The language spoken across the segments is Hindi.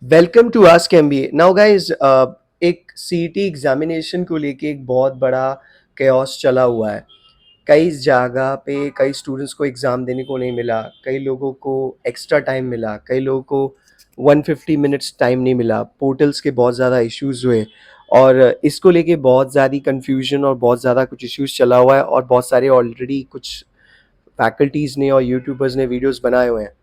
Welcome to ask MBA now guys. एक सीईटी एग्जामिनेशन को लेके एक बहुत बड़ा chaos चला हुआ है। कई जगह पे कई स्टूडेंट्स को एग्ज़ाम देने को नहीं मिला, कई लोगों को एक्स्ट्रा टाइम मिला, कई लोगों को 150 मिनट्स टाइम नहीं मिला, पोर्टल्स के बहुत ज़्यादा इश्यूज़ हुए और इसको लेके बहुत ज़्यादा कन्फ्यूजन और बहुत ज़्यादा कुछ इश्यूज़ चला हुआ है और बहुत सारे ऑलरेडी कुछ फैकल्टीज़ ने और यूट्यूबर्स ने वीडियोज़ बनाए हुए हैं।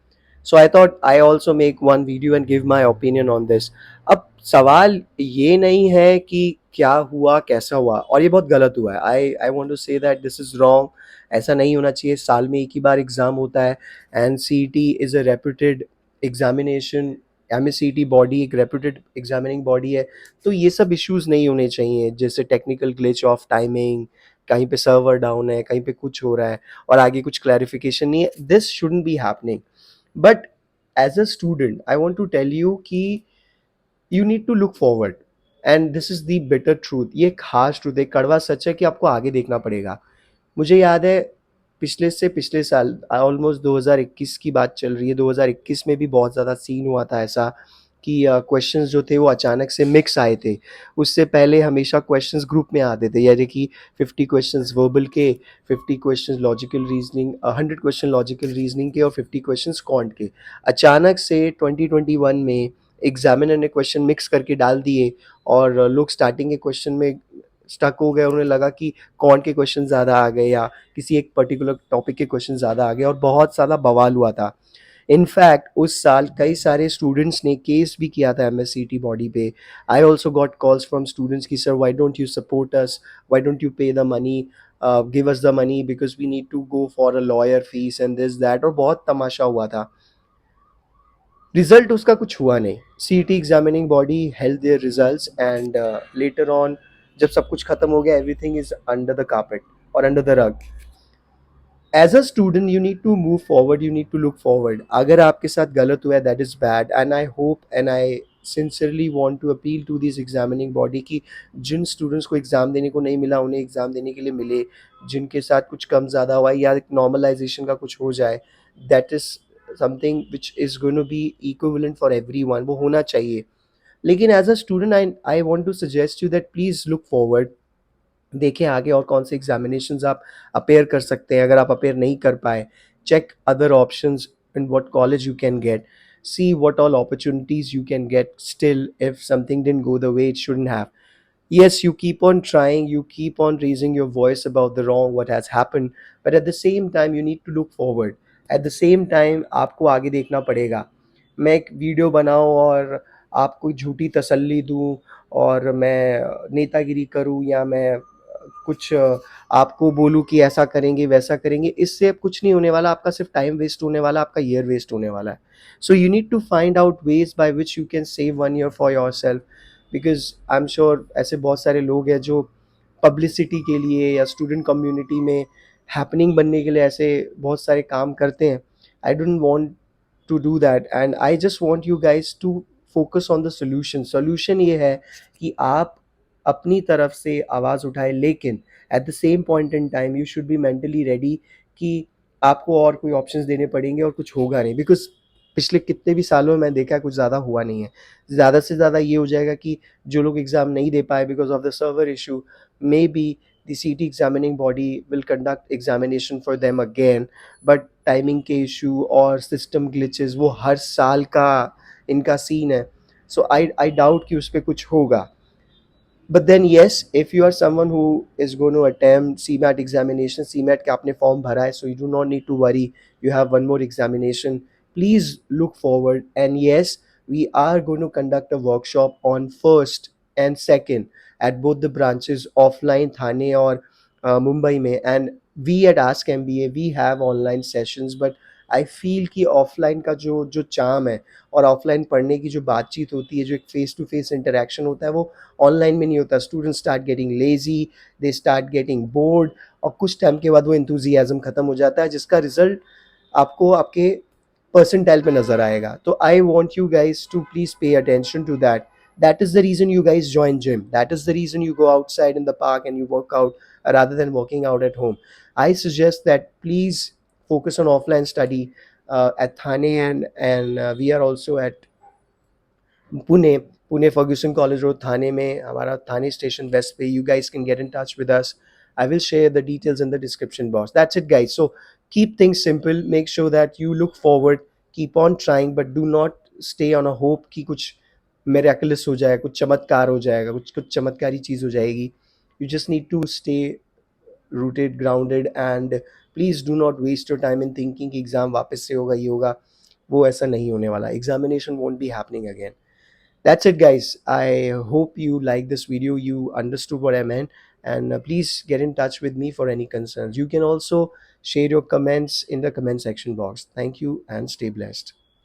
So I thought I also make one video and give my opinion on this. अब सवाल ये नहीं है कि क्या हुआ कैसा हुआ, और ये बहुत गलत हुआ है। I want to say that this is wrong. ऐसा नहीं होना चाहिए। साल में एक ही बार एग्ज़ाम होता है and C T is a reputed examination. M S C T body एक रेप्यूटेड एग्जामिनिंग बॉडी है। तो ये सब इश्यूज़ नहीं होने चाहिए, जैसे टेक्निकल ग्लिच ऑफ टाइमिंग, कहीं पे सर्वर डाउन है, कहीं पे कुछ हो रहा है और आगे कुछ क्लैरिफिकेशन नहीं है। This shouldn't be happening. But as a student I want to tell you कि you need to look forward and this is the better truth. ये एक हार्श ट्रूथ है, कड़वा सच है कि आपको आगे देखना पड़ेगा। मुझे याद है पिछले से पिछले साल ऑलमोस्ट 2021 की बात चल रही है। 2021 में भी बहुत ज़्यादा सीन हुआ था ऐसा कि क्वेश्चंस जो थे वो अचानक से मिक्स आए थे। उससे पहले हमेशा क्वेश्चंस ग्रुप में आते थे, यानी कि 50 क्वेश्चंस वर्बल के, 50 questions logical reasoning, 100 question logical reasoning के और 50 क्वेश्चंस क्वांट के। अचानक से 2021 में एग्जामिनर ने क्वेश्चन मिक्स करके डाल दिए और लोग स्टार्टिंग के क्वेश्चन में स्टक हो गए। उन्हें लगा कि कौन के क्वेश्चन ज़्यादा आ गए या किसी एक पर्टिकुलर टॉपिक के क्वेश्चन ज़्यादा आ गए और बहुत ज़्यादा बवाल हुआ था। इनफैक्ट उस साल कई सारे स्टूडेंट्स ने केस भी किया था एमएससीटी बॉडी पे। I also got calls from students की sir why don't you support us, why don't you pay the money, give us the money because we need to go for a lawyer fees and this that, और बहुत तमाशा हुआ था। रिजल्ट उसका कुछ हुआ नहीं। CET examining body held their results and later on जब सब कुछ खत्म हो गया, everything is under the carpet और under the rug. As a student you need to move forward, you need to look forward. अगर आपके साथ गलत हुआ है that is bad and I hope and I sincerely want to appeal to this examining body कि जिन स्टूडेंट्स को एग्ज़ाम देने को नहीं मिला उन्हें एग्ज़ाम देने के लिए मिले। जिनके साथ कुछ कम ज़्यादा हुआ है या एक नॉर्मलाइजेशन का कुछ हो जाए, that is something which is going to be equivalent for everyone, वो होना चाहिए। लेकिन as a student I want to suggest you that please look forward. देखें आगे और कौन से एग्जामिनेशंस आप अपेयर कर सकते हैं। अगर आप अपेयर नहीं कर पाए, check other options in what college you can get, see what all opportunities you can get still if something didn't go the way it shouldn't have. Yes, you keep on trying, you keep on raising your voice about the wrong what has happened, but at the same time you need to look forward. At the same time आपको आगे देखना पड़ेगा। मैं एक वीडियो बनाऊं और आपको झूठी तसल्ली दूं और मैं नेतागिरी करूं या मैं कुछ आपको बोलूं कि ऐसा करेंगे वैसा करेंगे, इससे अब कुछ नहीं होने वाला। आपका सिर्फ टाइम वेस्ट होने वाला, आपका ईयर वेस्ट होने वाला है। So you need to find out ways by which you can save 1 year for yourself, because I am sure ऐसे बहुत सारे लोग हैं जो पब्लिसिटी के लिए या स्टूडेंट कम्युनिटी में हैपनिंग बनने के लिए ऐसे बहुत सारे काम करते हैं। I don't want to do that and I just want you guys to focus on the solution. Solution ये है कि आप अपनी तरफ से आवाज़ उठाएं, लेकिन at the same point in time you should be mentally ready कि आपको और कोई ऑप्शंस देने पड़ेंगे और कुछ होगा नहीं। बिकॉज पिछले कितने भी सालों में मैं देखा है कुछ ज़्यादा हुआ नहीं है। ज़्यादा से ज़्यादा ये हो जाएगा कि जो लोग एग्ज़ाम नहीं दे पाए because of the server issue, may be the CT examining body will conduct examination for them again, but timing के इशू और सिस्टम ग्लिचेस वो हर साल का इनका सीन है। सो आई डाउट कि उस पर कुछ होगा। But then yes, if you are someone who is going to attempt CMAT examination, CMAT का आपने फॉर्म भरा है, so you do not need to worry, you have one more examination. Please look forward, and yes, we are going to conduct a workshop on 1st and 2nd at both the branches, offline Thane और Mumbai में, and we at Ask MBA we have online sessions, but I feel कि ऑफलाइन का जो जो चार्म है और ऑफलाइन पढ़ने की जो बातचीत होती है, जो एक फेस टू फेस इंटरेक्शन होता है, वो ऑनलाइन में नहीं होता। Student start getting lazy, they start getting bored, और कुछ टाइम के बाद वो एंथुजियाज्म खत्म हो जाता है, जिसका रिजल्ट आपको आपके परसेंटाइल पे नजर आएगा। तो I want you guys to please pay attention to that. That is the reason you guys join gym. That is the reason you go outside in the park and you work out rather than working out at home. I suggest that please focus on offline study at Thane, and we are also at Pune, Pune Fergusson college road Thane में, हमारा थाने स्टेशन वेस्ट पे. You guys can get in touch with us. I will share the details in the description box. That's it, guys. So keep things simple. Make sure that you look forward, keep on trying, but do not stay on a hope कि कुछ miraculous हो जाएगा, कुछ चमत्कार हो जाएगा, कुछ कुछ चमत्कारी चीज़ हो जाएगी. You just need to stay rooted, grounded, and please do not waste your time in thinking कि एग्ज़ाम वापस से होगा, ये होगा. वो ऐसा नहीं होने वाला. Examination won't be happening again. That's it, guys. I hope you like this video, you understood what I meant, and please get in touch with me for any concerns. You can also share your comments in the comment section box. Thank you and stay blessed.